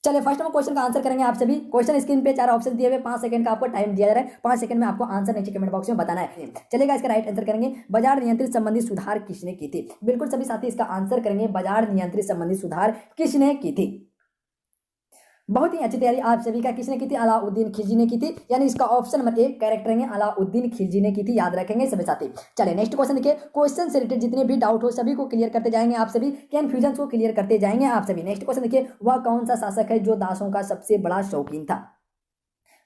चलिए फर्स्ट हम क्वेश्चन का आंसर करेंगे आप सभी। क्वेश्चन स्क्रीन पे 4 ऑप्शन दिए हुए, 5 सेकंड का आपको टाइम दिया जा रहा है। 5 सेकंड में आपको आंसर नीचे कमेंट बॉक्स में बताना है। चलेगा, इसका राइट आंसर करेंगे बाजार नियंत्रित संबंधी सुधार किसने की थी। बिल्कुल सभी साथी इसका आंसर करेंगे बाजार नियंत्रित संबंधी सुधार किसने की थी। बहुत ही अच्छी तैयारी आप सभी का किसने की थी, अलाउद्दीन खिलजी ने की थी। यानी इसका ऑप्शन नंबर 1 करेक्ट रहेंगे, अलाउद्दीन खिलजी ने की थी, याद रखेंगे सभी साथी। चलिए नेक्स्ट क्वेश्चन देखिए। क्वेश्चन से रिलेटेड जितने भी डाउट हो सभी को क्लियर करते जाएंगे आप सभी, कंफ्यूजन को क्लियर करते जाएंगे आप सभी। नेक्स्ट क्वेश्चन देखिए, वह कौन सा शासक है जो दासों का सबसे बड़ा शौकीन था।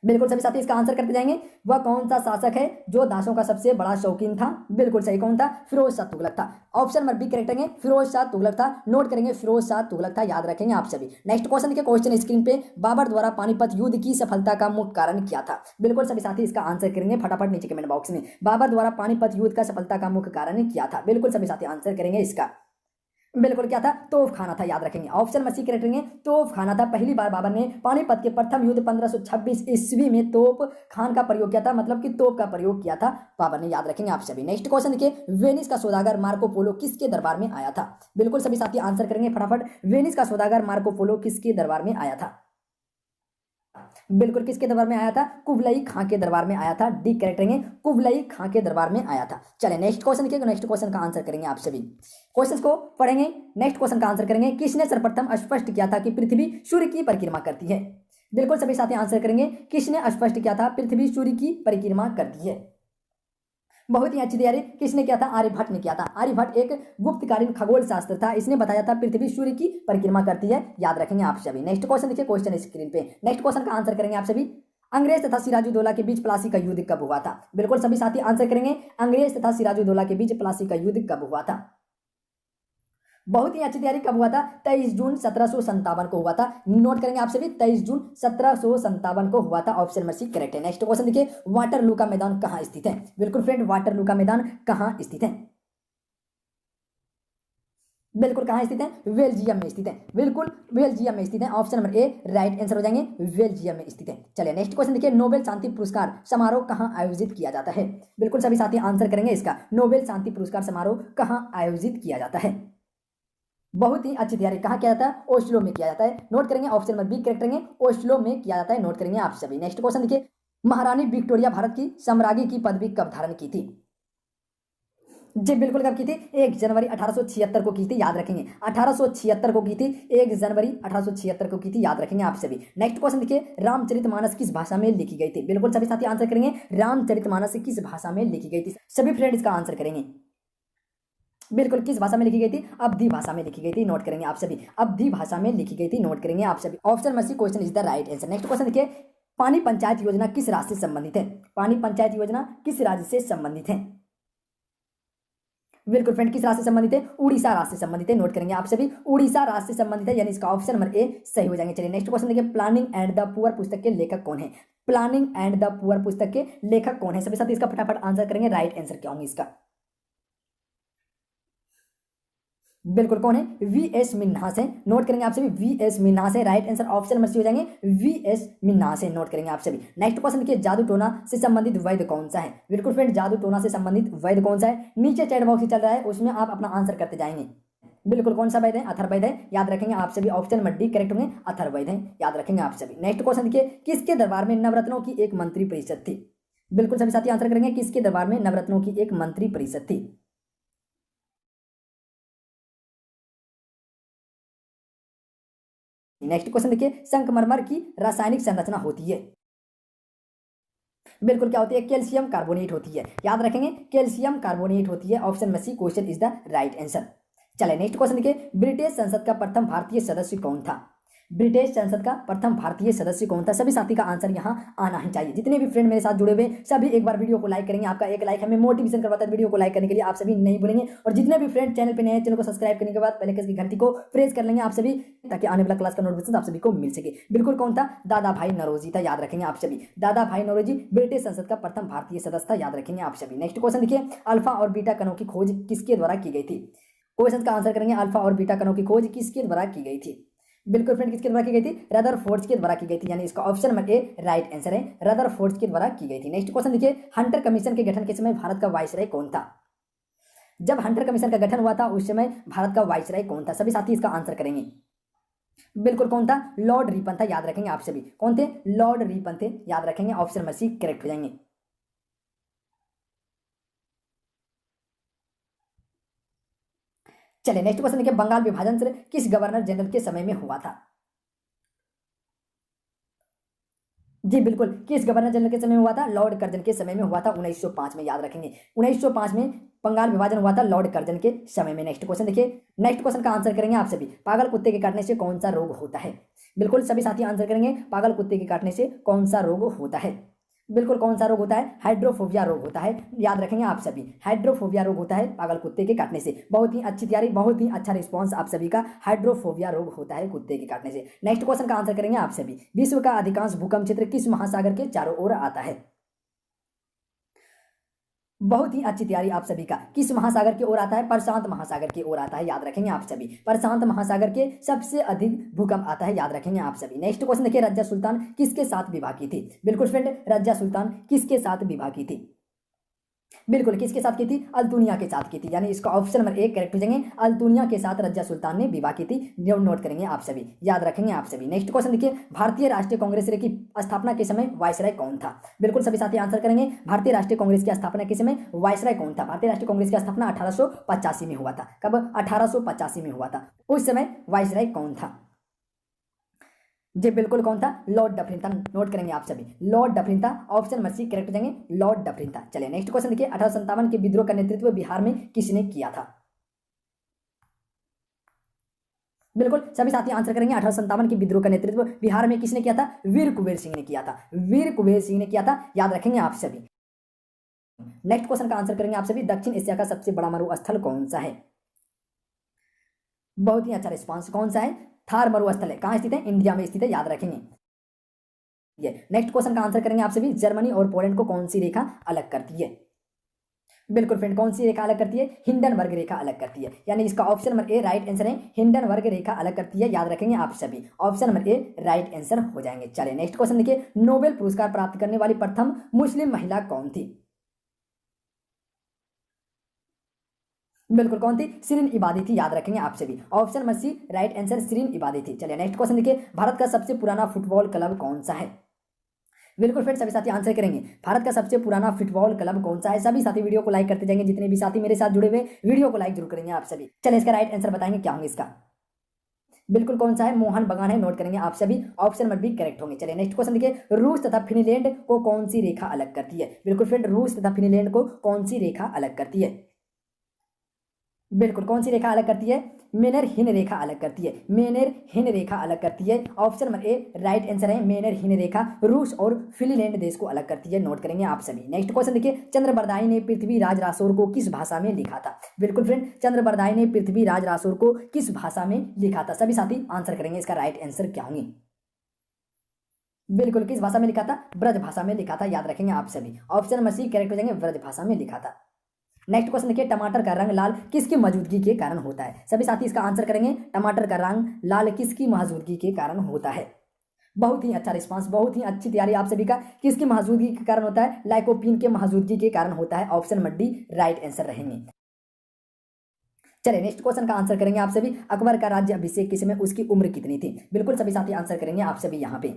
बिल्कुल सभी साथी इसका आंसर करते जाएंगे। वह कौन सा शासक है जो दासों का सबसे बड़ा शौकीन था। बिल्कुल सही, कौन था, फिरोज शाह तुगलक था। ऑप्शन नंबर बी करेक्ट रहेंगे, फिरोज शाह तुगलक था। नोट करेंगे फिरोज शाह तुगलक था, याद रखेंगे आप सभी। नेक्स्ट क्वेश्चन देखिए, क्वेश्चन स्क्रीन पे, बाबर द्वारा पानीपत युद्ध की सफलता का मुख्य कारण क्या था। बिल्कुल सभी साथी इसका आंसर करेंगे फटाफट नीचे कमेंट बॉक्स में। बाबर द्वारा पानीपत युद्ध का सफलता का मुख्य कारण क्या था। बिल्कुल सभी साथी आंसर करेंगे इसका। बिल्कुल क्या था, तोफ खाना था, याद रखेंगे। ऑप्शन में सी करेक्ट रहेंगे, तोफ खाना था। पहली बार बाबर ने पानीपत के प्रथम युद्ध 1526 ईस्वी में तोप खान का प्रयोग किया था, मतलब कि तोप का प्रयोग किया था बाबर ने, याद रखेंगे आप सभी। नेक्स्ट क्वेश्चन देखिए, वेनिस का सौदागर मार्को पोलो किसके दरबार में आया था। बिल्कुल सभी साथी आंसर करेंगे फटाफट। वेनिस का सौदागर मार्को पोलो किसके दरबार में आया था। बिल्कुल किसके दरबार में आया था, कुबलई खां के दरबार में आया था। डी करेक्ट रहेंगे, कुबलई खां के दरबार में आया था। चले नेक्स्ट क्वेश्चन देखिए, नेक्स्ट क्वेश्चन का आंसर करेंगे आप सभी। क्वेश्चन को पढ़ेंगे, नेक्स्ट क्वेश्चन का आंसर करेंगे। किसने सर्वप्रथम स्पष्ट किया था कि पृथ्वी सूर्य की परिक्रमा करती है। बिल्कुल सभी साथी आंसर करेंगे, किसने स्पष्ट किया था पृथ्वी सूर्य की परिक्रमा करती है। बहुत ही अच्छी तैयारी। किसने किया था, आर्यभट्ट ने किया था। आर्यभट्ट एक गुप्तकालीन खगोल शास्त्र था, इसने बताया था पृथ्वी सूर्य की परिक्रमा करती है, याद रखेंगे आप सभी। नेक्स्ट क्वेश्चन देखिए, क्वेश्चन स्क्रीन पे। नेक्स्ट क्वेश्चन का आंसर करेंगे आप सभी। अंग्रेज तथा सिराजुद्दौला के बीच प्लासी का युद्ध कब हुआ था। बिल्कुल सभी साथी आंसर करेंगे, अंग्रेज तथा सिराजुद्दौला के बीच प्लासी का युद्ध कब हुआ था। बहुत ही अच्छी तैयारी। कब हुआ था, 23 जून 1757 को हुआ था। नोट करेंगे आप सभी, 23 जून 1757 को हुआ था। ऑप्शन नंबर सी करेक्ट है। नेक्स्ट क्वेश्चन देखिए, वाटरलू का मैदान कहां स्थित है। बिल्कुल फ्रेंड, वाटरलू का मैदान कहां स्थित है। बिल्कुल कहां स्थित है, बेल्जियम में स्थित है। बिल्कुल बेल्जियम में स्थित है। Option number A right answer हो जाएंगे, बेल्जियम में स्थित है। चलिए नेक्स्ट क्वेश्चन देखिए, नोबेल शांति पुरस्कार समारोह कहां आयोजित किया जाता है। बिल्कुल सभी साथी आंसर करेंगे इसका। नोबेल शांति पुरस्कार समारोह कहां आयोजित किया जाता है। बहुत ही अच्छी तैयारी। कहां किया जाता है, ओस्लो में किया जाता है। नोट करेंगे, ऑप्शन नंबर बी करेक्ट रहेंगे, ओस्लो में किया जाता है। नोट करेंगे आप सभी। नेक्स्ट क्वेश्चन देखिए, महारानी विक्टोरिया भारत की साम्राज्ञी की पदवी कब धारण की थी। जी बिल्कुल, कब की थी, 1 जनवरी 1876 को की थी, याद रखेंगे। 1876 को की थी, 1 जनवरी 1876 को की थी, याद रखेंगे आप सभी। नेक्स्ट क्वेश्चन देखिए, रामचरितमानस किस भाषा में लिखी गई थी। बिल्कुल सभी साथी आंसर करेंगे, रामचरितमानस किस भाषा में लिखी गई थी। सभी फ्रेंड इसका आंसर करेंगे। बिल्कुल किस भाषा में लिखी गई थी, अवधी भाषा में लिखी गई थी। नोट करेंगे आप सभी, अवधी भाषा में लिखी गई थी। नोट करेंगे आप सभी। Option number C question is the right answer. Next question देखिए, पानी पंचायत योजना किस राज्य से संबंधित है। पानी पंचायत योजना किस राज्य से संबंधित है। बिल्कुल फ्रेंड, किस राज्य से संबंधित है, उड़ीसा राज्य से संबंधित है। नोट करेंगे आप सभी, उड़ीसा राज्य से संबंधित है, यानी इसका ऑप्शन नंबर ए सही हो जाएंगे। चलिए नेक्स्ट क्वेश्चन देखिए, प्लानिंग एंड द पुअर पुस्तक के लेखक कौन है। प्लानिंग एंड द पुअर पुस्तक के लेखक कौन है, सभी साथ इसका फटाफट आंसर करेंगे। राइट आंसर क्या होंगे इसका। बिल्कुल कौन है, वी एस मिन्हास है। नोट करेंगे आप सभी, वी एस मिन्हास है। Right answer option number C हो जाएंगे, वी एस मिन्हास है। नोट करेंगे आप सभी। नेक्स्ट क्वेश्चन देखिए, जादू टोना से संबंधित वैद्य कौन सा है। बिल्कुल फ्रेंड, जादू टोना से संबंधित वैद्य कौन सा है, नीचे चैट बॉक्स चल रहा है, उसमें आप अपना आंसर करते जाएंगे। बिल्कुल कौन सा वैद्य है, अथर्वैद है, याद रखेंगे आप सभी। ऑप्शन नंबर डी करेक्ट होंगे, अथर्वैद है, याद रखेंगे आप सभी। नेक्स्ट क्वेश्चन देखिए, किसके दरबार में नवरत्नों की एक मंत्री परिषद थी। बिल्कुल सभी साथी आंसर करेंगे, किसके दरबार में नवरत्नों की एक मंत्री परिषद थी। नेक्स्ट क्वेश्चन देखिए, संगमरमर की रासायनिक संरचना होती है। बिल्कुल क्या होती है, कैल्शियम कार्बोनेट होती है, याद रखेंगे, कैल्शियम कार्बोनेट होती है। ऑप्शन में C question is the right answer. चले नेक्स्ट क्वेश्चन देखिए, ब्रिटिश संसद का प्रथम भारतीय सदस्य कौन था। ब्रिटिश संसद का प्रथम भारतीय सदस्य कौन था। सभी साथी का आंसर यहां आना ही चाहिए। जितने भी फ्रेंड मेरे साथ जुड़े हुए सभी एक बार वीडियो को लाइक करेंगे। आपका एक लाइक हमें मोटिवेशन करवाता है वीडियो को लाइक करने के लिए, आप सभी नहीं भूलेंगे। और जितने भी फ्रेंड चैनल पे नए हैं, चैनल को सब्सक्राइब करने के बाद पहले की घंटी को प्रेस कर लेंगे आप सभी, ताकि आने वाला क्लास का नोटिफिकेशन आप सभी को मिल सके। बिल्कुल कौन था, दादा भाई नौरोजी था, याद रखेंगे आप सभी। दादा भाई नौरोजी ब्रिटिश संसद का प्रथम भारतीय सदस्य था, याद रखेंगे आप सभी। नेक्स्ट क्वेश्चन देखिए, अल्फा और बीटा कणों की खोज किसके द्वारा की गई थी। क्वेश्चन का आंसर करेंगे, अल्फा और बीटा कणों की खोज किसके द्वारा की गई थी। बिल्कुल फ्रेंड, किसके द्वारा की गई थी, रदरफोर्ड के द्वारा की गई थी, यानी इसका option number A right answer है, रदरफोर्ड के द्वारा की गई थी। नेक्स्ट क्वेश्चन देखिए, हंटर कमीशन के गठन के समय भारत का वाइसराय कौन था। जब हंटर कमीशन का गठन हुआ था उस समय भारत का वाइसराय कौन था। सभी साथी इसका आंसर करेंगे। बिल्कुल कौन था? लॉर्ड रिपन था, याद रखेंगे आप सभी। कौन थे? लॉर्ड रिपन थे, याद रखेंगे। ऑप्शन नंबर सी करेक्ट हो जाएंगे। चलिए नेक्स्ट क्वेश्चन देखिए, बंगाल विभाजन किस गवर्नर जनरल के समय में हुआ था? जी बिल्कुल, किस गवर्नर जनरल के समय में हुआ था? लॉर्ड कर्जन के समय में हुआ था, 1905 में, याद रखेंगे। 1905 में बंगाल विभाजन हुआ था लॉर्ड कर्जन के समय में। नेक्स्ट क्वेश्चन देखिए, नेक्स्ट क्वेश्चन का आंसर करेंगे आप सभी। पागल कुत्ते के काटने से कौन सा रोग होता है? बिल्कुल सभी साथी आंसर करेंगे, पागल कुत्ते के काटने से कौन सा रोग होता है? बिल्कुल कौन सा रोग होता है? हाइड्रोफोबिया रोग होता है, याद रखेंगे आप सभी। हाइड्रोफोबिया रोग होता है पागल कुत्ते के काटने से। बहुत ही अच्छी तैयारी, बहुत ही अच्छा रिस्पांस आप सभी का। हाइड्रोफोबिया रोग होता है कुत्ते के काटने से। नेक्स्ट क्वेश्चन का आंसर करेंगे आप सभी। विश्व का अधिकांश भूकंप क्षेत्र किस महासागर के चारों ओर आता है? बहुत ही अच्छी तैयारी आप सभी का। किस महासागर की ओर आता है? प्रशांत महासागर की ओर आता है, याद रखेंगे आप सभी। प्रशांत महासागर के सबसे अधिक भूकंप आता है, याद रखेंगे आप सभी। नेक्स्ट क्वेश्चन देखिए, रज्जा सुल्तान किसके साथ विवाह की थी? बिल्कुल फ्रेंड, रज्जा सुल्तान किसके साथ विवाह की थी? बिल्कुल किसके साथ की थी? अल्तुनिया के साथ की थी, यानी इसका ऑप्शन नंबर एक करेक्ट हो जाएंगे। अल्तुनिया के साथ रज्जा सुल्तान ने विवाह की थी, नोट करेंगे आप सभी, याद रखेंगे आप सभी। नेक्स्ट क्वेश्चन देखिए, भारतीय राष्ट्रीय कांग्रेस की स्थापना के समय वायसराय कौन था? बिल्कुल सभी साथी आंसर करेंगे, भारतीय राष्ट्रीय कांग्रेस की स्थापना के समय वायसराय कौन था? भारतीय राष्ट्रीय कांग्रेस की स्थापना 1885 में हुआ था। कब? 1885 में हुआ था। उस समय वायसराय कौन था? जी बिल्कुल कौन था? लॉर्ड डफरिन था, नोट करेंगे आप सभी। लॉर्ड डफरिन था, ऑप्शन नंबर सी करेक्ट हो जाएंगे, लॉर्ड डफरिन था। चलिए नेक्स्ट क्वेश्चन देखिए, 1857 के विद्रोह का नेतृत्व बिहार में किसने किया था? बिल्कुल सभी साथी आंसर करेंगे, 1857 के विद्रोह का नेतृत्व बिहार में किसने किया था? वीर कुबेर सिंह ने किया था, वीर कुबेर सिंह ने किया था, याद रखेंगे आप सभी। नेक्स्ट क्वेश्चन का आंसर करेंगे आप सभी, दक्षिण एशिया का सबसे बड़ा मरुस्थल कौन सा है? बहुत ही अच्छा रिस्पॉन्स, कौन सा है? थार मरुस्थल है, कहां स्थित है? इंडिया में स्थित है, याद रखेंगे। ये नेक्स्ट क्वेश्चन का आंसर करेंगे आप सभी, जर्मनी और पोलैंड को कौन सी रेखा अलग करती है? बिल्कुल फ्रेंड, कौन सी रेखा अलग करती है? हिंडनबर्ग रेखा अलग करती है, यानी इसका option number A right answer है, हिंडनबर्ग रेखा अलग करती है, याद रखेंगे आप सभी। Option number A right answer हो जाएंगे। चलिए नेक्स्ट क्वेश्चन देखिए, नोबेल पुरस्कार प्राप्त करने वाली प्रथम मुस्लिम महिला कौन थी? बिल्कुल कौन थी? शिरीन इबादी थी, याद रखेंगे आप सभी। Option number C right answer, Shirin Ebadi थी। चलिए नेक्स्ट क्वेश्चन देखिए, भारत का सबसे पुराना फुटबॉल क्लब कौन सा है? बिल्कुल फ्रेंड, सभी साथी आंसर करेंगे, भारत का सबसे पुराना फुटबॉल क्लब कौन सा है? सभी साथी वीडियो को लाइक करते जाएंगे, जितने भी साथी मेरे साथ जुड़े हुए वीडियो को लाइक जरूर करेंगे आप सभी। चलिए इसका राइट आंसर बताएंगे क्या होंगे इसका। बिल्कुल कौन सा है? मोहन बगान है, नोट करेंगे आप सभी। ऑप्शन नंबर बी करेक्ट होंगे। चलिए नेक्स्ट क्वेश्चन देखिए, रूस तथा फिनलैंड को कौन सी रेखा अलग करती है? बिल्कुल फ्रेंड, रूस तथा फिनलैंड को कौन सी रेखा अलग करती है? बिल्कुल कौन सी रेखा अलग करती है? मेनर हिन रेखा अलग करती है, मेनर हिन रेखा अलग करती है। Option number A right answer है, मेनर हिन रेखा रूस और फिनलैंड देश को अलग करती है, नोट करेंगे आप सभी। नेक्स्ट क्वेश्चन देखिए, चंद्रबरदाई ने पृथ्वीराज रासौर को किस भाषा में लिखा था? बिल्कुल फ्रेंड, चंद्रबरदाई ने पृथ्वीराज रासौर को किस भाषा में लिखा था? सभी साथी आंसर करेंगे, इसका राइट आंसर क्या होंगे? बिल्कुल किस भाषा में लिखा था? ब्रज भाषा में लिखा था, याद रखेंगे आप सभी। ऑप्शन नंबर सी करेक्ट हो जाएंगे, ब्रज भाषा में लिखा था। नेक्स्ट क्वेश्चन देखिए, टमाटर का रंग लाल किसकी मौजूदगी के कारण होता है? सभी साथी इसका आंसर करेंगे, टमाटर का रंग लाल किसकी मौजूदगी के कारण होता है? बहुत ही अच्छा रिस्पांस, बहुत ही अच्छी तैयारी आप सभी का। किसकी मौजूदगी के कारण होता है? लाइकोपीन के मौजूदगी के कारण होता है। Option number D right answer रहेंगे। चलिए नेक्स्ट क्वेश्चन का आंसर करेंगे आप सभी, अकबर का राज्य अभिषेक के समय उसकी उम्र कितनी थी? बिल्कुल सभी साथी आंसर करेंगे आप सभी यहाँ पे।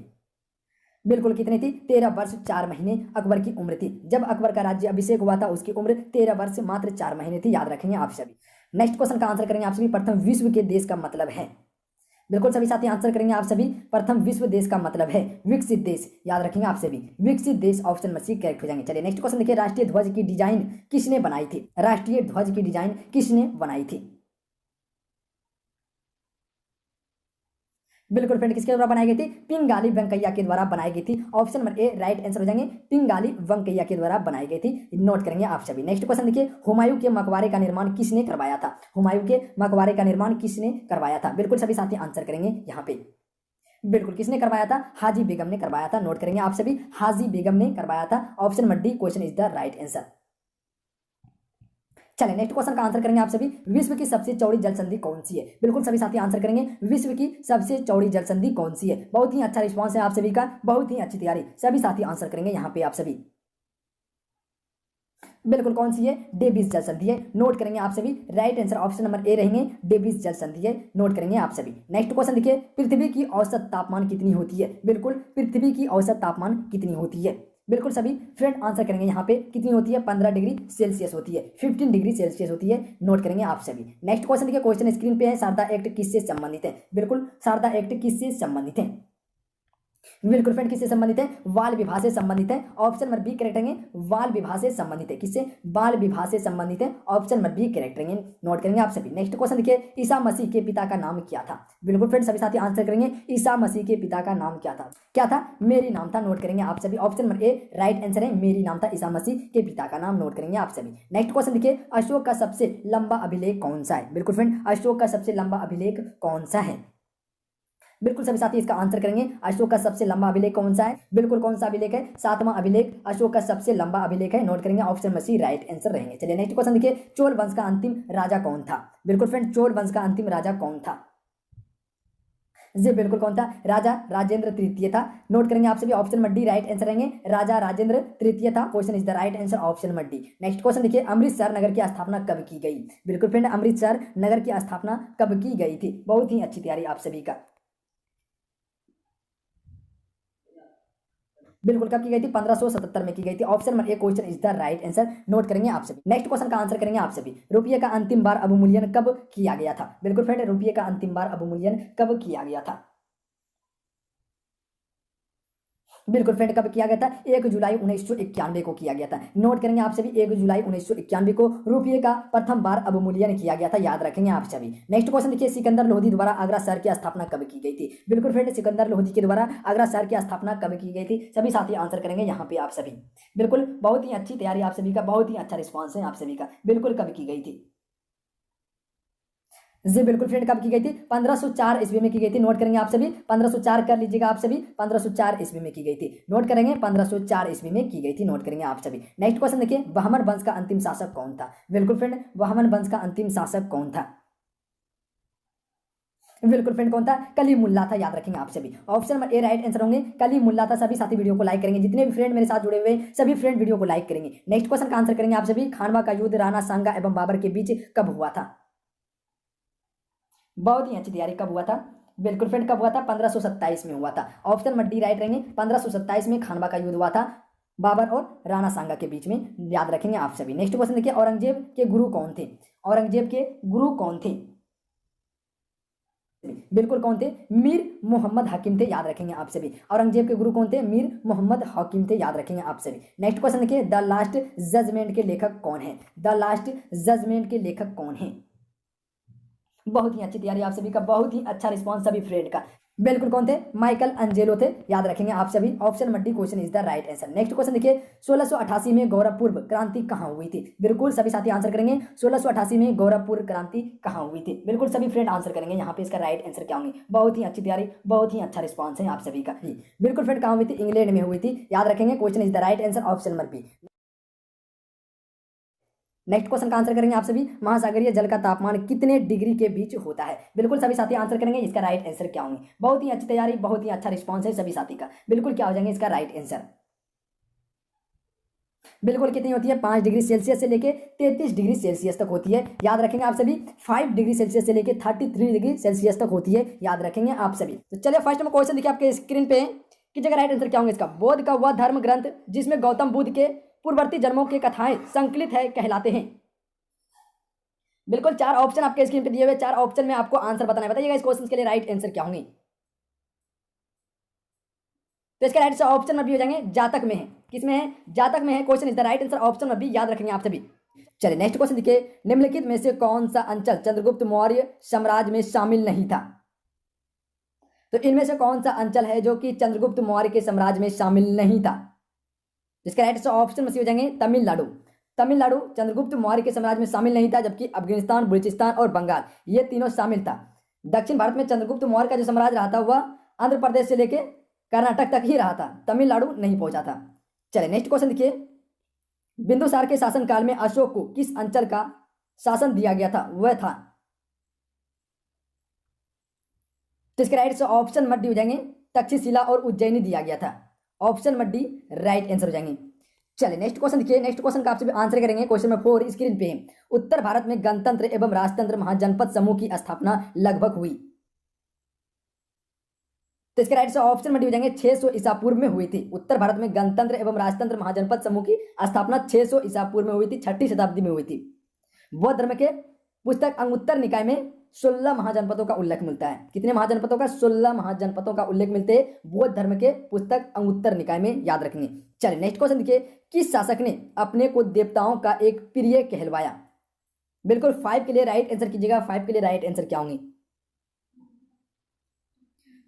बिल्कुल कितनी थी? 13 वर्ष 4 महीने अकबर की उम्र थी। जब अकबर का राज्य अभिषेक हुआ था उसकी उम्र 13 वर्ष मात्र 4 महीने थी, याद रखेंगे आप सभी। नेक्स्ट क्वेश्चन का आंसर करेंगे आप सभी, प्रथम विश्व के देश का मतलब है? बिल्कुल सभी साथी आंसर करेंगे आप सभी, प्रथम विश्व देश का मतलब है विकसित देश, याद रखेंगे आप सभी, विकसित देश। ऑप्शन में सी करेक्ट हो जाएंगे। चलिए नेक्स्ट क्वेश्चन देखिए, राष्ट्रीय ध्वज की डिजाइन किसने बनाई थी? राष्ट्रीय ध्वज की डिजाइन किसने बनाई थी? बिल्कुल फ्रेंड, किसके द्वारा बनाई गई थी? पिंगाली वेंकैया के द्वारा बनाई गई थी। Option number A right answer हो जाएंगे, पिंगाली वेंकैया के द्वारा बनाई गई थी, नोट करेंगे आप सभी। नेक्स्ट क्वेश्चन देखिए, हुमायूं के मकबरे का निर्माण किसने करवाया था? हुमायूं के मकबरे का निर्माण किसने करवाया था? बिल्कुल सभी साथी आंसर करेंगे यहाँ पे। बिल्कुल किसने करवाया था? हाजी बेगम ने करवाया था, नोट करेंगे आप सभी, हाजी बेगम ने करवाया था। Option number D question is the right answer. चलिए नेक्स्ट क्वेश्चन का आंसर करेंगे आप सभी, विश्व की सबसे चौड़ी जल संधि कौन सी है? बिल्कुल सभी साथी आंसर करेंगे, विश्व की सबसे चौड़ी जल संधि कौन सी है? बहुत ही अच्छा रिस्पांस है आप सभी का, बहुत ही अच्छी तैयारी, सभी साथी आंसर करेंगे यहाँ पे आप सभी। बिल्कुल कौन सी है, डेविस जल संधि है, नोट करेंगे आप सभी। Right answer option number A रहेंगे, डेविस जल संधि है, नोट करेंगे आप सभी। नेक्स्ट क्वेश्चन देखिए, पृथ्वी की औसत तापमान कितनी होती है? बिल्कुल, पृथ्वी की औसत तापमान कितनी होती है? बिल्कुल सभी फ्रेंड आंसर करेंगे यहाँ पे, कितनी होती है? 15 डिग्री सेल्सियस होती है, 15 डिग्री सेल्सियस होती है, नोट करेंगे आप सभी। नेक्स्ट क्वेश्चन देखिए, क्वेश्चन स्क्रीन पे है, शारदा एक्ट किससे संबंधित है? बिल्कुल, शारदा एक्ट किससे संबंधित है? बिल्कुल फ्रेंड, किससे संबंधित है? बाल विवाह से संबंधित है, ऑप्शन नंबर बी करेक्ट रहेंगे, बाल विवाह से संबंधित है। किससे? बाल विवाह से संबंधित है, ऑप्शन नंबर बी करेक्ट रहेंगे, नोट करेंगे आप सभी। नेक्स्ट क्वेश्चन देखिए, ईसा मसीह के पिता का नाम क्या था? बिल्कुल फ्रेंड, सभी साथी आंसर करेंगे, ईसा मसीह के पिता का नाम क्या था? क्या था? मेरी नाम था, नोट करेंगे आप सभी। Option number A right answer है, मेरी नाम था, ईसा मसीह के पिता का नाम, नोट करेंगे आप सभी। नेक्स्ट क्वेश्चन देखिए, अशोक का सबसे लंबा अभिलेख कौन सा है? बिल्कुल फ्रेंड, अशोक का सबसे लंबा अभिलेख कौन सा है? बिल्कुल सभी साथी इसका आंसर करेंगे, अशोक का सबसे लंबा अभिलेख कौन सा है? बिल्कुल कौन सा अभिलेख है? 7वां अभिलेख अशोक का सबसे लंबा अभिलेख है, नोट करेंगे, ऑप्शन में सी राइट आंसर रहेंगे। चलिए नेक्स्ट क्वेश्चन देखिए, चोल वंश का अंतिम राजा कौन था? बिल्कुल फ्रेंड, चोल वंश का अंतिम राजा कौन था? जी बिल्कुल कौन था? राजा राजेंद्र तृतीय था, नोट करेंगे आप सभी, option number D right answer रहेंगे, राजा राजेंद्र तृतीय था। Question is the right answer, option number D. Next question देखिए, अमृतसर नगर की स्थापना कब की गई? बिल्कुल फ्रेंड, अमृतसर नगर की स्थापना कब की गई थी? बहुत ही अच्छी तैयारी आप सभी का। बिल्कुल कब की गई थी? 1577 में की गई थी, option number A question is the right answer, note करेंगे आप सभी। नेक्स्ट क्वेश्चन का आंसर करेंगे आप सभी, रुपये का अंतिम बार अवमूल्यन कब किया गया था? बिल्कुल फ्रेंड, रुपये का अंतिम बार अवमूल्यन कब किया गया था? बिल्कुल फ्रेंड, कब किया गया था? 1 जुलाई 1991 को किया गया था, नोट करेंगे आप सभी, 1 जुलाई 1991 को रुपये का प्रथम बार अवमूल्यन किया गया था, याद रखेंगे आप सभी। नेक्स्ट क्वेश्चन देखिए, सिकंदर लोधी द्वारा आगरा शहर की स्थापना कब की गई थी? बिल्कुल फ्रेंड, सिकंदर लोधी के द्वारा आगरा शहर की स्थापना कब की गई थी? सभी साथी आंसर करेंगे यहाँ पे आप सभी। बिल्कुल बहुत ही अच्छी तैयारी आप सभी का, बहुत ही अच्छा रिस्पॉन्स है आप सभी का। बिल्कुल कब की गई थी? जी बिल्कुल फ्रेंड, कब की गई थी? 1504 ईस्वी में की गई थी, नोट करेंगे आप सभी, 1504 कर लीजिएगा आप सभी, 1504 ईस्वी में की गई थी, नोट करेंगे, 1504 ईस्वी में की गई थी, नोट करेंगे आप सभी। नेक्स्ट क्वेश्चन देखिए, बहमन वंश का अंतिम शासक कौन था? बिल्कुल फ्रेंड, बहमन वंश का अंतिम शासक कौन था? बिल्कुल फ्रेंड, कौन था? कलीमुल्ला था, याद रखेंगे आप सभी, option number A right answer होंगे, कलीमुल्ला था। सभी साथी वीडियो को लाइक करेंगे, जितने भी फ्रेंड मेरे साथ जुड़े हुए सभी फ्रेंड वीडियो को लाइक करेंगे। नेक्स्ट क्वेश्चन का आंसर करेंगे आप सभी, खानवा का युद्ध राणा सांगा एवं बाबर के बीच कब हुआ था? बहुत ही अच्छी तैयारी, कब हुआ था? बिल्कुल फ्रेंड, कब हुआ था? 1527 में हुआ था, ऑप्शन नंबर डी राइट रहेंगे, 1527 में खानवा का युद्ध हुआ था बाबर और राणा सांगा के बीच में, याद रखेंगे आप सभी। नेक्स्ट क्वेश्चन देखिए, औरंगजेब के गुरु कौन थे? औरंगजेब के गुरु कौन थे? बिल्कुल कौन थे? मीर मोहम्मद हकीम थे, याद रखेंगे आप सभी। औरंगजेब के गुरु कौन थे? मीर मोहम्मद हकीम थे, याद रखेंगे आप सभी। नेक्स्ट क्वेश्चन देखिए, द लास्ट जजमेंट के लेखक कौन है? द लास्ट जजमेंट के लेखक कौन है? बहुत ही अच्छी तैयारी आप सभी का, बहुत ही अच्छा रिस्पॉन्स सभी फ्रेंड का। बिल्कुल कौन थे? माइकल अंजेलो थे, याद रखेंगे आप सभी, option number D question is the right answer. Next question देखिए, 1688 में गौरवपूर्व क्रांति कहां हुई थी? बिल्कुल सभी साथी आंसर करेंगे, 1688 में गौरवपूर्व क्रांति कहां हुई थी? बिल्कुल सभी फ्रेंड आंसर करेंगे यहाँ पे, इसका राइट आंसर क्या होंगे? बहुत ही अच्छी तैयारी, बहुत ही अच्छा रिस्पॉन्स है आप सभी का। बिल्कुल फ्रेंड, कहां हुई थी? इंग्लैंड में हुई थी, याद रखेंगे, question is the right answer, option number B. Next question का आंसर करेंगे आप सभी, महासागरीय जल का तापमान कितने डिग्री के बीच होता है? बिल्कुल सभी साथी आंसर करेंगे, इसका राइट आंसर क्या होंगे? बहुत ही अच्छी तैयारी, बहुत ही अच्छा रिस्पॉन्स है सभी साथी का। बिल्कुल क्या हो जाएंगे इसका राइट आंसर? बिल्कुल कितनी होती है? 5 डिग्री सेल्सियस से लेके 33 डिग्री सेल्सियस तक होती है, याद रखेंगे आप सभी। 5 डिग्री सेल्सियस से लेके 33 डिग्री सेल्सियस तक होती है, याद रखेंगे आप सभी। तो चलिए फर्स्ट में क्वेश्चन देखिए आपके स्क्रीन पे कि जगह राइट आंसर क्या होंगे इसका? बोध का वह धर्म ग्रंथ जिसमें गौतम बुद्ध के पूर्ववर्ती जन्मों की कथाएं संकलित है कहलाते हैं। बिल्कुल 4 ऑप्शन आपके स्क्रीन पे दिए हुए, 4 ऑप्शन में आपको आंसर बताना है, बताइएगा इस क्वेश्चन के लिए राइट आंसर क्या होंगे? तो इसका राइट ऑप्शन में भी हो जाएंगे, जातक में है। किसमें है? जातक में है, question is the right answer, option में भी, याद रखेंगे आप सभी। चलिए नेक्स्ट क्वेश्चन देखिए, निम्नलिखित में से कौन सा अंचल चंद्रगुप्त मौर्य साम्राज्य में शामिल नहीं था? तो इनमें से कौन सा अंचल है जो कि चंद्रगुप्त मौर्य के साम्राज्य में शामिल नहीं था? इसका राइट ऑप्शन में से हो जाएंगे, तमिलनाडु। तमिलनाडु चंद्रगुप्त मौर्य के साम्राज्य में शामिल नहीं था, जबकि अफगानिस्तान, बलूचिस्तान और बंगाल ये तीनों शामिल था। दक्षिण भारत में चंद्रगुप्त मौर्य का जो साम्राज्य रहा था वह आंध्र प्रदेश से लेके कर्नाटक तक ही रहा था, तमिलनाडु नहीं पहुंचा था। चलिए नेक्स्ट क्वेश्चन देखिए, बिंदुसार के शासनकाल में अशोक को किस अंचल का शासन दिया गया था? वह था, तो इसके राइट ऑप्शन मत डी हो जाएंगे, तक्षशिला और उज्जैनी दिया गया था, ऑप्शन मत डी राइट आंसर हो जाएंगे। चलिए नेक्स्ट क्वेश्चन देखिए। नेक्स्ट क्वेश्चन का आपसे भी आंसर करेंगे। क्वेश्चन नंबर 4 स्क्रीन पे है। उत्तर भारत में गणतंत्र एवं राजतंत्र महाजनपद समूह की स्थापना लगभग हुई। तो इसके राइट से ऑप्शन में हो जाएंगे 600 ईसा पूर्व में हुई थी। उत्तर भारत में गणतंत्र एवं राजतंत्र महाजनपद समूह की स्थापना 600 ईसा पूर्व में हुई थी, 6ठी शताब्दी में हुई थी। बौद्ध धर्म के पुस्तक अंगुत्तर निकाय में 16 महाजनपदों का उल्लेख मिलता है। कितने महाजनपदों का? 16 महाजनपदों का उल्लेख मिलते हैं बौद्ध धर्म के पुस्तक अंगुत्तर निकाय में, याद रखेंगे। चलिए नेक्स्ट क्वेश्चन देखिए। किस शासक ने अपने को देवताओं का एक प्रिय कहलवाया? बिल्कुल 5 के लिए राइट आंसर कीजिएगा। 5 के लिए राइट आंसर क्या होंगे?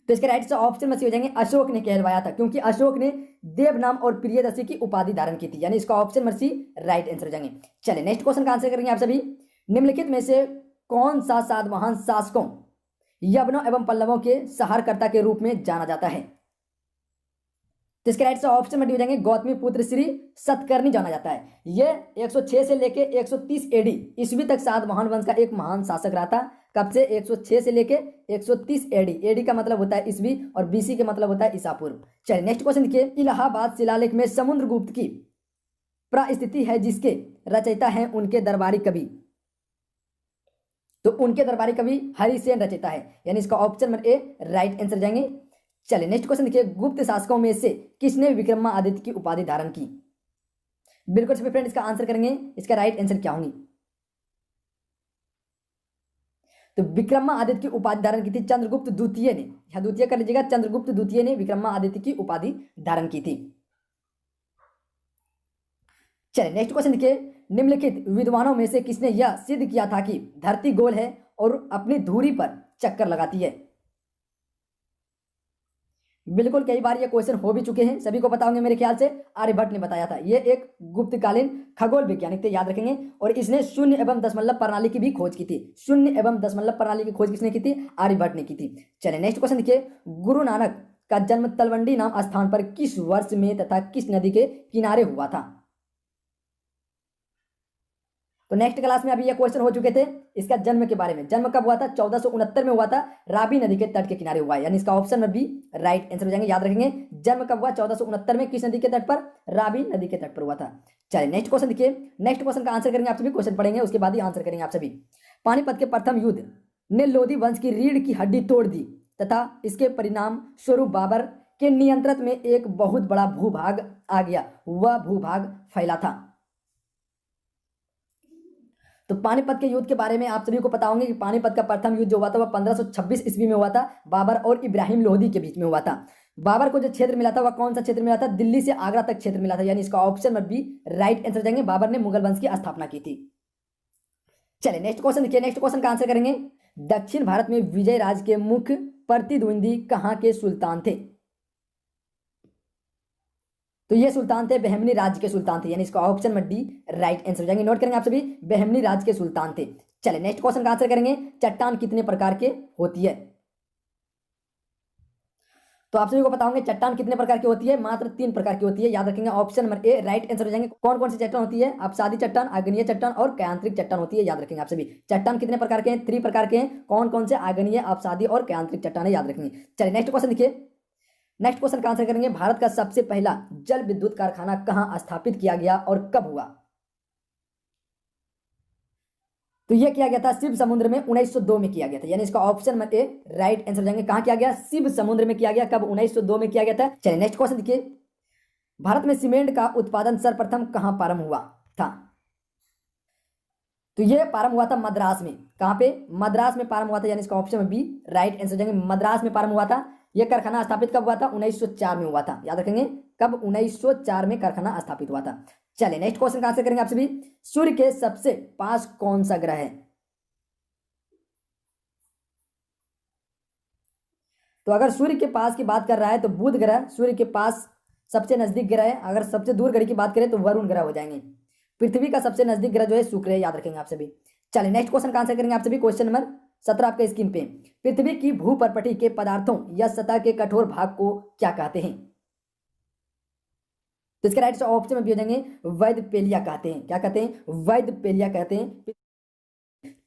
तो इसके राइट से ऑप्शन में से हो जाएंगे अशोक ने कहलवाया था, क्योंकि अशोक ने देव नाम और प्रियदर्शी की उपाधि धारण की थी, यानी इसका ऑप्शन में से राइट आंसर हो जाएंगे। चलिए नेक्स्ट क्वेश्चन का आंसर करेंगे आप सभी। निम्नलिखित में से कौन सा सातवाहन शासकों यवनों एवं पल्लवों के सहारकर्ता के रूप में जाना जाता है? तो इसके राइट से ऑप्शन में हो जाएंगे गौतमी पुत्र श्री सतकर्णी जाना जाता है। यह 106 से लेके 130 एडी ईस्वी तक सातवाहन वंश का एक महान शासक रहा था। कब से? 106 से लेके 130 एडी। एडी का मतलब होता है ईस्वी और बीसी का मतलब होता है ईसा पूर्व। चलिए नेक्स्ट क्वेश्चन देखिए। इलाहाबाद शिलालेख में समुद्रगुप्त की प्रस्थिति है जिसके रचयिता हैं उनके दरबारी कवि। तो उनके दरबारी कवि हरिसेन रचयिता है, यानी इसका option number A right answer जाएंगे। चलिए नेक्स्ट क्वेश्चन देखिए। गुप्त शासकों में से किसने विक्रमादित्य की उपाधि धारण की? बिल्कुल सभी फ्रेंड इसका आंसर करेंगे। इसका राइट आंसर क्या होंगी? तो विक्रमादित्य की उपाधि धारण की थी चंद्रगुप्त द्वितीय ने। यहां द्वितीय कर लीजिएगा, चंद्रगुप्त द्वितीय ने विक्रमादित्य की उपाधि धारण की थी। चलिए नेक्स्ट क्वेश्चन देखिए। निम्नलिखित विद्वानों में से किसने यह सिद्ध किया था कि धरती गोल है और अपनी धुरी पर चक्कर लगाती है? बिल्कुल कई बार ये क्वेश्चन हो भी चुके हैं, सभी को पता होंगे मेरे ख्याल से। आर्यभट्ट ने बताया था। ये एक गुप्तकालीन खगोल वैज्ञानिक थे, याद रखेंगे। और इसने शून्य एवं दशमलव प्रणाली की भी खोज की थी। शून्य एवं दशमलव प्रणाली की खोज किसने की थी? आर्यभट्ट ने की थी। चलिए नेक्स्ट क्वेश्चन देखिए। गुरु नानक का जन्म तलवंडी नाम स्थान पर किस वर्ष में तथा किस नदी के किनारे हुआ था? तो नेक्स्ट क्लास में अभी ये क्वेश्चन हो चुके थे इसका जन्म के बारे में। जन्म कब हुआ था? 1469 में हुआ था, रावी नदी के तट के किनारे हुआ है, यानी इसका ऑप्शन में भी राइट आंसर हो जाएंगे, याद रखेंगे। जन्म कब हुआ? 1469 में। किस नदी के तट पर? रावी नदी के तट पर हुआ था। चलिए नेक्स्ट क्वेश्चन देखिए। नेक्स्ट क्वेश्चन का आंसर करेंगे आप सभी। क्वेश्चन पढ़ेंगे उसके बाद ही आंसर करेंगे आप सभी। पानीपत के प्रथम युद्ध ने लोधी वंश की रीढ़ की हड्डी तोड़ दी तथा इसके परिणाम स्वरूप बाबर के नियंत्रण में एक बहुत बड़ा भूभाग आ गया। वह भूभाग फैला था। तो पानीपत के युद्ध के बारे में आप सभी को पता होंगे कि पानीपत का प्रथम युद्ध जो हुआ था वह 1526 ईस्वी में हुआ था। बाबर और इब्राहिम लोधी के बीच में हुआ था। बाबर को जो क्षेत्र मिला था वह कौन सा क्षेत्र मिला था? दिल्ली से आगरा तक क्षेत्र मिला था, यानी इसका ऑप्शन में भी राइट आंसर जाएंगे। बाबर ने मुगल वंश की स्थापना की थी। चलिए नेक्स्ट क्वेश्चन देखिए। नेक्स्ट क्वेश्चन का आंसर करेंगे। दक्षिण भारत में विजय राज के मुख्य प्रतिद्वंदी कहाँ के सुल्तान थे? तो ये सुल्तान थे बहमनी राज्य के सुल्तान थे, यानी इसका ऑप्शन में डी राइट आंसर हो जाएंगे। नोट करेंगे आप सभी, बहमनी राज्य के सुल्तान थे। चलिए नेक्स्ट क्वेश्चन का आंसर करेंगे। चट्टान कितने प्रकार के होती है? तो आप सभी को पता होंगे चट्टान कितने प्रकार की होती है? मात्र 3 प्रकार की होती है, याद रखेंगे। Option number A right answer हो जाएंगे। कौन कौन सी चट्टान होती है? आपसादी चट्टान, आग्नेय चट्टान और कयांत्रिक चट्टान होती है, याद रखेंगे आप सभी। चट्टान कितने प्रकार के हैं? 3 प्रकार के हैं। कौन कौन से? आग्नेय, आपसादी और कयांत्रिक चट्टान है, याद रखेंगे। चलिए नेक्स्ट क्वेश्चन देखिए। नेक्स्ट क्वेश्चन का आंसर करेंगे। भारत का सबसे पहला जल विद्युत कारखाना कहां स्थापित किया गया और कब हुआ? तो यह किया गया था शिव समुद्र में 1902 में किया गया था, यानी इसका ऑप्शन में ए राइट आंसर जाएंगे। कहां किया गया? शिव समुद्र में किया गया। कब? 1902 में किया गया था। चलिए नेक्स्ट क्वेश्चन देखिए। भारत में सीमेंट का उत्पादन सर्वप्रथम कहां प्रारंभ हुआ था? तो यह प्रारंभ हुआ था मद्रास में। कहां पे? मद्रास में प्रारंभ हुआ था, यानी इसका ऑप्शन में बी राइट आंसर जाएंगे। मद्रास में प्रारंभ हुआ था। यह कारखाना स्थापित कब हुआ था? 1904 में हुआ था, याद रखेंगे। कब? 1904 में कारखाना स्थापित हुआ था। चलिए नेक्स्ट क्वेश्चन का आंसर करेंगे आप सभी। सूर्य के सबसे पास कौन सा ग्रह है? तो अगर सूर्य के पास की बात कर रहा है तो बुध ग्रह सूर्य के पास सबसे नजदीक ग्रह है। अगर सबसे दूर ग्रह की बात करें तो वरुण ग्रह हो जाएंगे। पृथ्वी का सबसे नजदीक ग्रह जो है शुक्र है, याद रखेंगे आप सभी। चलिए नेक्स्ट क्वेश्चन का आंसर करेंगे आप सभी। क्वेश्चन नंबर 17 आपके स्क्रीन पे। पृथ्वी की भूपर्पटी के पदार्थों या सतह के कठोर भाग को क्या कहते हैं? तो इसके राइट ऑप्शन में भी हो जाएंगे वैदपेलिया कहते हैं। क्या कहते हैं? वैदपेलिया कहते हैं।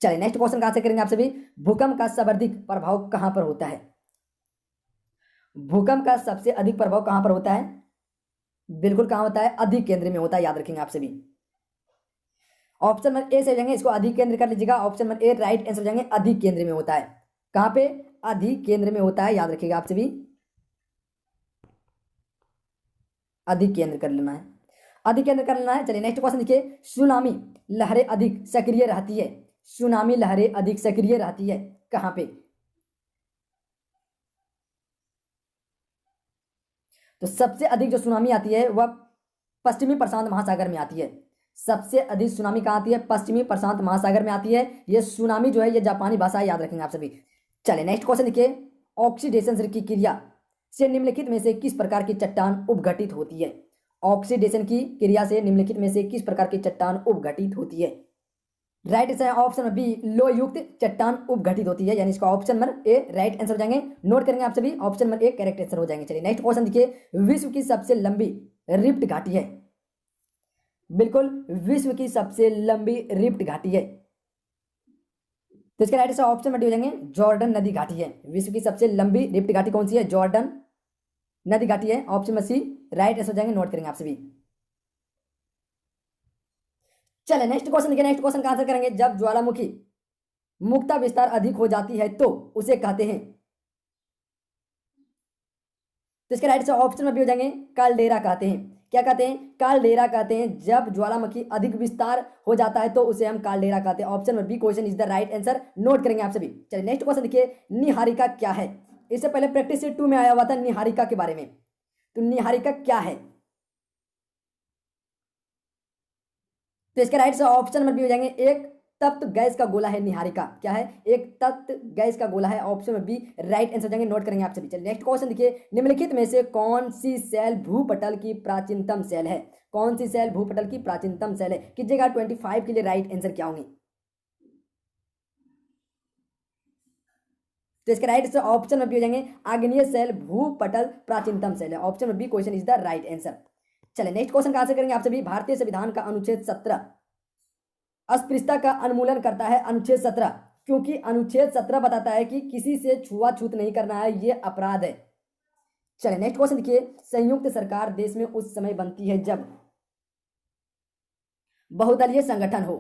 चलिए नेक्स्ट क्वेश्चन का आंसर करेंगे आप सभी। भूकंप का सर्वाधिक प्रभाव कहां पर होता है? भूकंप का सबसे अधिक प्रभाव कहां पर होता है? बिल्कुल कहाँ होता है, अधिक केंद्र में होता है, याद रखेंगे आप सभी। ऑप्शन नंबर ए से हो जाएंगे, इसको अधिक केंद्र कर लीजिएगा। Option number A right answer हो जाएंगे, अधिक केंद्र में होता है। कहाँ पे, अधिक केंद्र में होता है, याद रखिएगा आप सभी, अधिक केंद्र कर लेना है, अधिक केंद्र कर लेना है। चलिए नेक्स्ट क्वेश्चन देखिए, सुनामी लहरें अधिक सक्रिय रहती है, सुनामी लहरें अधिक सक्रिय रहती है कहाँ पे? तो सबसे अधिक जो सुनामी आती है वह पश्चिमी प्रशांत महासागर में आती है। सबसे अधिक सुनामी कहाँ आती है? पश्चिमी प्रशांत महासागर में आती है। ये सुनामी जो है ये जापानी भाषा है, याद रखेंगे आप सभी। चलिए नेक्स्ट क्वेश्चन देखिए, ऑक्सीडेशन की क्रिया से निम्नलिखित में से किस प्रकार की चट्टान उपघटित होती है? ऑक्सीडेशन की क्रिया से निम्नलिखित में से किस प्रकार की चट्टान उपघटित होती है? राइट आंसर है ऑप्शन बी, लोह युक्त चट्टान उपघटित होती है, यानी इसका option number A right answer हो जाएंगे। नोट करेंगे आप सभी, option number A correct answer हो जाएंगे। चलिए नेक्स्ट क्वेश्चन देखिए, विश्व की सबसे लंबी रिफ्ट घाटी है, बिल्कुल विश्व की सबसे लंबी रिफ्ट घाटी है, तो इसका right answer option number D हो जाएंगे, जॉर्डन नदी घाटी है। विश्व की सबसे लंबी रिफ्ट घाटी कौन सी है? जॉर्डन नदी घाटी है, option number C right answer हो जाएंगे। नोट करेंगे आप सभी। चले नेक्स्ट क्वेश्चन देखिए, नेक्स्ट क्वेश्चन का आंसर करेंगे, जब ज्वालामुखी मुक्ता विस्तार अधिक हो जाती है तो उसे कहते हैं, तो इसके राइट से ऑप्शन में भी हो जाएंगे, कालडेरा कहते हैं। क्या कहते हैं? कालडेरा कहते हैं। जब ज्वालामुखी अधिक विस्तार हो जाता है तो उसे हम कालडेरा कहते हैं। ऑप्शन में B question is the right answer. Note करेंगे आप सभी। चलिए नेक्स्ट क्वेश्चन देखिए, निहारिका क्या है? इससे पहले प्रैक्टिस 2 में आया हुआ था निहारिका के बारे में, तो निहारिका क्या है? तो इसके राइट से ऑप्शन में भी हो जाएंगे, एक तप्त गैस का गोला है निहारिका। क्या है? एक तप्त गैस का गोला है, ऑप्शन में बी राइट आंसर हो जाएंगे। नोट करेंगे आप सभी। चलिए नेक्स्ट क्वेश्चन देखिए, निम्नलिखित में से कौन सी सेल भूपटल की प्राचीनतम सेल है? कौन सी सेल भूपटल की प्राचीनतम सेल है? कीजिएगा 25 के लिए राइट आंसर क्या होंगे? तो इसके राइट से ऑप्शन में भी हो जाएंगे, आग्नेय सेल भूपटल प्राचीनतम सेल है, ऑप्शन में B question is the right answer. चलिए नेक्स्ट क्वेश्चन का आंसर करेंगे आप सभी, भारतीय संविधान का अनुच्छेद 17 अस्पृश्यता का उन्मूलन करता है। अनुच्छेद 17, क्योंकि अनुच्छेद 17 बताता है कि किसी से छुआछूत नहीं करना है, ये अपराध है। चलिए नेक्स्ट क्वेश्चन देखिए, संयुक्त सरकार देश में उस समय बनती है जब बहुदलीय संगठन हो।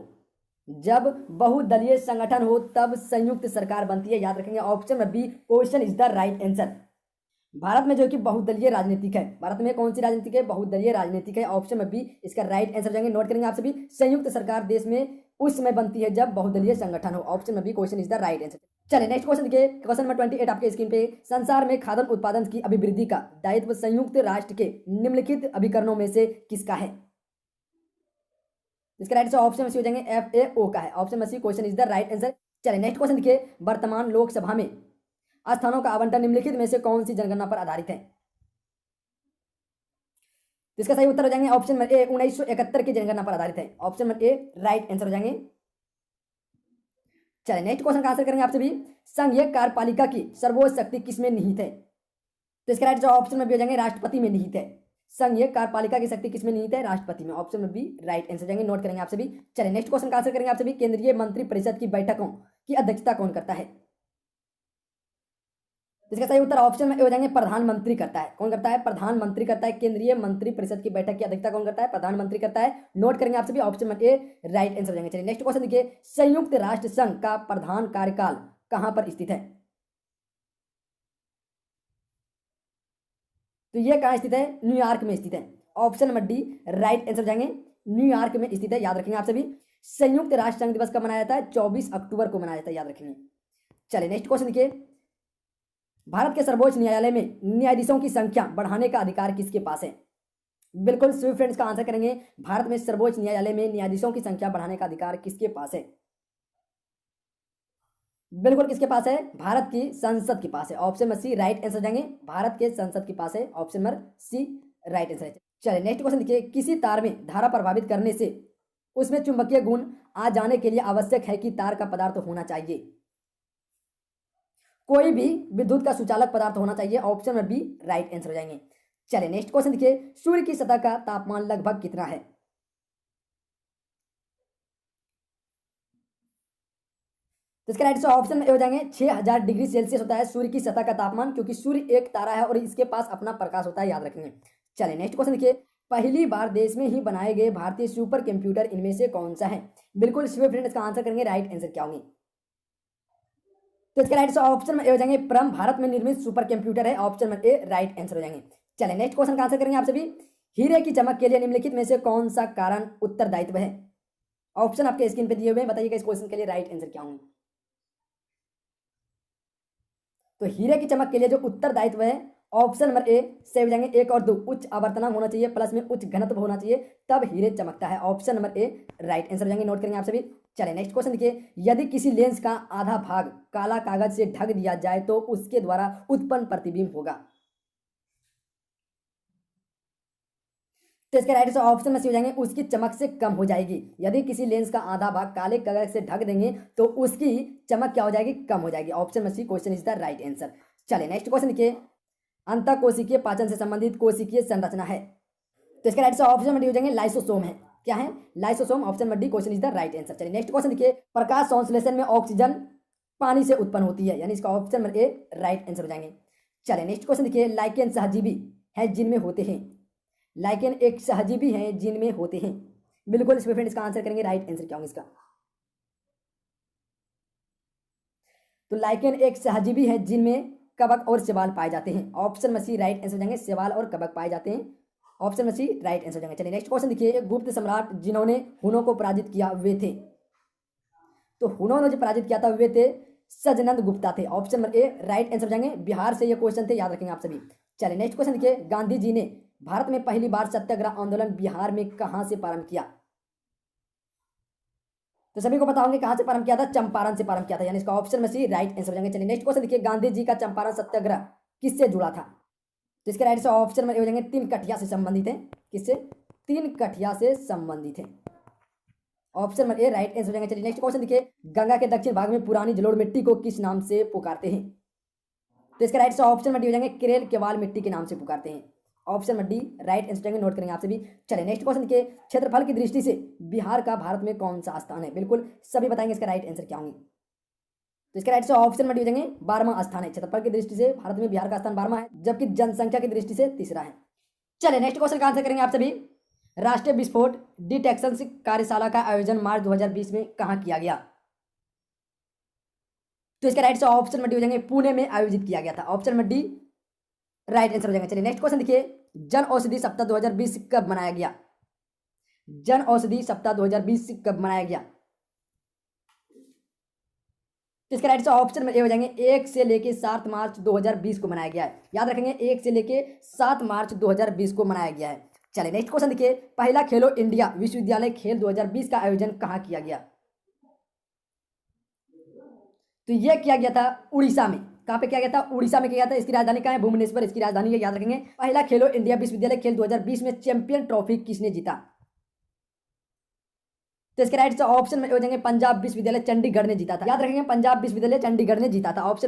जब बहुदलीय संगठन हो तब संयुक्त सरकार बनती है, याद रखेंगे। ऑप्शन में B question is the right answer. Bharat में जो कि बहुदलीय राजनीतिक है, भारत में कौन सी राजनीतिक है? बहुदलीय राजनीतिक है, ऑप्शन में बी इसका राइट आंसर जाएंगे। नोट करेंगे आप सभी, संयुक्त सरकार देश में उस समय बनती है जब बहुदलीय संगठन हो, ऑप्शन में B question is the right answer. चलिए नेक्स्ट क्वेश्चन देखिए, क्वेश्चन नंबर 28 आपके स्क्रीन पे, संसार में खाद्यान्न उत्पादन की अभिवृद्धि का दायित्व संयुक्त राष्ट्र के निम्नलिखित अभिकरणों में से किसका है? इसका राइट आंसर ऑप्शन में सी हो जाएंगे, FAO का है, ऑप्शन में C question is the right answer. चलिए नेक्स्ट क्वेश्चन देखिए, वर्तमान लोकसभा में स्थानों का आवंटन निम्नलिखित में से कौन सी जनगणना पर आधारित है? इसका सही उत्तर हो जाएंगे ऑप्शन में ए 1971 की जनगणना पर आधारित है, ऑप्शन में ए राइट आंसर हो जाएंगे। चलिए नेक्स्ट क्वेश्चन का आंसर करेंगे आप सभी, संघीय कार्यपालिका की सर्वोच्च शक्ति किसमें निहित है? तो इसका राइट ऑप्शन में भी हो जाएंगे, राष्ट्रपति में निहित है। संघीय कार्यपालिका की शक्ति किसमें निहित है? राष्ट्रपति में, ऑप्शन में बी राइट आंसर जाएंगे। नोट करेंगे आप सभी। चलिए नेक्स्ट क्वेश्चन का आंसर करेंगे आप सभी, केंद्रीय मंत्रिपरिषद की बैठकों की अध्यक्षता कौन करता है? इसका सही उत्तर ऑप्शन में हो जाएंगे, प्रधानमंत्री करता है। कौन करता है? प्रधानमंत्री करता है। केंद्रीय मंत्रिपरिषद की बैठक की अध्यक्षता कौन करता है? प्रधानमंत्री करता है। नोट करेंगे आप सभी, ऑप्शन में ए राइट आंसर हो जाएंगे। चलिए नेक्स्ट क्वेश्चन देखिए, संयुक्त राष्ट्र संघ का प्रधान कार्यकाल कहां पर स्थित है? तो ये कहां स्थित है? न्यूयॉर्क में स्थित है, option number D right answer जाएंगे। न्यूयॉर्क में स्थित है, याद रखेंगे आप सभी। संयुक्त राष्ट्र संघ दिवस कब मनाया जाता है? 24 अक्टूबर को मनाया जाता है, याद रखेंगे। चलिए नेक्स्ट क्वेश्चन देखिए, भारत के सर्वोच्च न्यायालय में न्यायाधीशों की संख्या बढ़ाने का अधिकार किसके पास है? बिल्कुल सभी फ्रेंड्स का आंसर करेंगे, भारत में सर्वोच्च न्यायालय में न्यायाधीशों की संख्या बढ़ाने का अधिकार किसके पास है? बिल्कुल किसके पास है? भारत की संसद के पास है, ऑप्शन में सी राइट आंसर जाएंगे। भारत के संसद के पास है, option number C right answer है। चलिए नेक्स्ट क्वेश्चन देखिए, किसी तार में धारा प्रभावित करने से उसमें चुंबकीय गुण आ जाने के लिए आवश्यक है कि तार का पदार्थ होना चाहिए? कोई भी विद्युत का सुचालक पदार्थ होना चाहिए, ऑप्शन में बी राइट आंसर हो जाएंगे। चलिए नेक्स्ट क्वेश्चन देखिए, सूर्य की सतह का तापमान लगभग कितना है? तो इसका राइट आंसर ऑप्शन में हो जाएंगे, 6000 डिग्री सेल्सियस होता है सूर्य की सतह का तापमान, क्योंकि सूर्य एक तारा है और इसके पास अपना प्रकाश होता है, याद रखेंगे। चलिए नेक्स्ट क्वेश्चन देखिए, पहली बार देश में ही बनाए गए भारतीय सुपर कंप्यूटर इनमें से कौन सा है? बिल्कुल सभी फ्रेंड इसका आंसर करेंगे, राइट आंसर क्या होंगे? तो इसका राइट ऑप्शन में ए हो जाएंगे परम भारत में निर्मित सुपर कंप्यूटर है, ऑप्शन में ए राइट आंसर हो जाएंगे। चलिए नेक्स्ट क्वेश्चन का आंसर करेंगे आप सभी। हीरे की चमक के लिए निम्नलिखित में से कौन सा कारण उत्तरदायित्व है? ऑप्शन आपके स्क्रीन पे दिए हुए हैं, बताइएगा इस क्वेश्चन के लिए राइट आंसर क्या होंगे। तो हीरे की चमक के लिए जो उत्तरदायित्व है, ऑप्शन नंबर ए से हो जाएंगे 1 और 2, उच्च आवर्तनांक होना चाहिए प्लस में उच्च घनत्व होना चाहिए, तब हीरे चमकता है। Option number A right answer हो जाएंगे, नोट करेंगे आप सभी। चलिए नेक्स्ट क्वेश्चन देखिए, यदि किसी लेंस का आधा भाग काला कागज से ढक दिया जाए तो उसके द्वारा उत्पन्न प्रतिबिंब होगा। तो इसका राइट ऑप्शन में से हो जाएंगे उसकी चमक से कम हो जाएगी। यदि किसी लेंस का आधा भाग काले कागज से ढक देंगे तो उसकी चमक क्या हो जाएगी? कम हो जाएगी। ऑप्शन में C question is the right answer. चलिए नेक्स्ट क्वेश्चन देखिए, अंतःकोशिकीय पाचन से संबंधित कोशिकीय संरचना है। तो इसका राइट ऑप्शन में डी हो जाएंगे लाइसोसोम है। क्या है? लाइसोसोम। ऑप्शन में D question is the right answer. चलिए नेक्स्ट क्वेश्चन देखिए, प्रकाश संश्लेषण में ऑक्सीजन पानी से उत्पन्न होती है, यानी इसका ऑप्शन में ए राइट आंसर हो जाएंगे। चलिए नेक्स्ट क्वेश्चन देखिए, लाइकेन सहजीवी है जिनमें होते हैं। लाइकेन एक सहजीवी है जिनमें होते हैं। बिल्कुल इस फ्रेंड इसका आंसर करेंगे, राइट आंसर क्या होंगे इसका? तो लाइकेन एक सहजीवी है जिनमें कवक और शैवाल पाए जाते हैं। ऑप्शन में सी राइट आंसर हो जाएंगे, शैवाल और कवक पाए जाते हैं। ऑप्शन में सी राइट आंसर हो जाएंगे। चलिए नेक्स्ट क्वेश्चन देखिए, गुप्त सम्राट जिन्होंने हुनों को पराजित किया वे थे। तो हुनों ने जो पराजित किया था वे थे सजनंद गुप्ता थे। Option number A right answer हो जाएंगे। बिहार से ये क्वेश्चन थे, याद रखेंगे आप सभी। चलिए नेक्स्ट क्वेश्चन देखिए, गांधी जी ने भारत में पहली बार सत्याग्रह आंदोलन बिहार में कहां से प्रारंभ किया? तो सभी को पता होंगे कहां से प्रारंभ किया था? चंपारण से प्रारंभ किया था, यानी इसका ऑप्शन में सी राइट आंसर हो जाएंगे। चलिए नेक्स्ट क्वेश्चन देखिए, गांधी जी का चंपारण सत्याग्रह किससे जुड़ा था? तो इसके राइट से ऑप्शन में हो जाएंगे तीन कठिया से संबंधित है। किससे? तीन कठिया से संबंधित है। ऑप्शन में ए राइट आंसर हो जाएंगे। चलिए नेक्स्ट क्वेश्चन देखिए, गंगा के दक्षिण भाग में पुरानी जलोढ़ मिट्टी को किस नाम से पुकारते हैं? तो इसका राइट से ऑप्शन में डी हो जाएंगे करेल केवाल मिट्टी के नाम से पुकारते हैं। ऑप्शन में डी राइट आंसर जाएंगे, नोट करेंगे आप सभी। चलिए नेक्स्ट क्वेश्चन के, क्षेत्रफल की दृष्टि से बिहार का भारत में कौन सा स्थान है? बिल्कुल सभी बताएंगे इसका राइट आंसर क्या होंगे। तो इसका राइट से ऑप्शन में डी हो जाएंगे 12वां स्थान है। क्षेत्रफल की दृष्टि से भारत में बिहार का स्थान 12वां है, जबकि जनसंख्या की दृष्टि से तीसरा है। चलिए नेक्स्ट क्वेश्चन का आंसर करेंगे आप सभी। राष्ट्रीय विस्फोट डिटेक्शन कार्यशाला का आयोजन मार्च 2020 में कहां किया गया? तो इसका राइट से ऑप्शन में डी हो जाएंगे पुणे में आयोजित किया गया था। ऑप्शन में डी राइट आंसर हो जाएगा। चलिए नेक्स्ट क्वेश्चन देखिए, जन औषधि सप्ताह 2020 कब मनाया गया? जन औषधि सप्ताह 2020 कब मनाया गया? तो इसका राइट ऑप्शन में ए हो जाएंगे 1 से लेके 7 मार्च 2020 को मनाया गया है। याद रखेंगे 1 से लेके 7 मार्च 2020 को मनाया गया है। चलिए नेक्स्ट क्वेश्चन देखिए, पहला खेलो इंडिया विश्वविद्यालय खेल 2020 का आयोजन कहां किया गया? तो यह किया गया था उड़ीसा में। कहां पे किया गया था? उड़ीसा में किया गया था। इसकी राजधानी कहां है? भुवनेश्वर इसकी राजधानी है, याद रखेंगे। पहला खेलो इंडिया विश्वविद्यालय खेल 2020 में चैंपियन ट्रॉफी किसने जीता? तो इसके राइट से ऑप्शन में हो जाएंगे पंजाब विश्वविद्यालय चंडीगढ़ ने जीता था। याद रखेंगे पंजाब विश्वविद्यालय चंडीगढ़ ने जीता था। ऑप्शन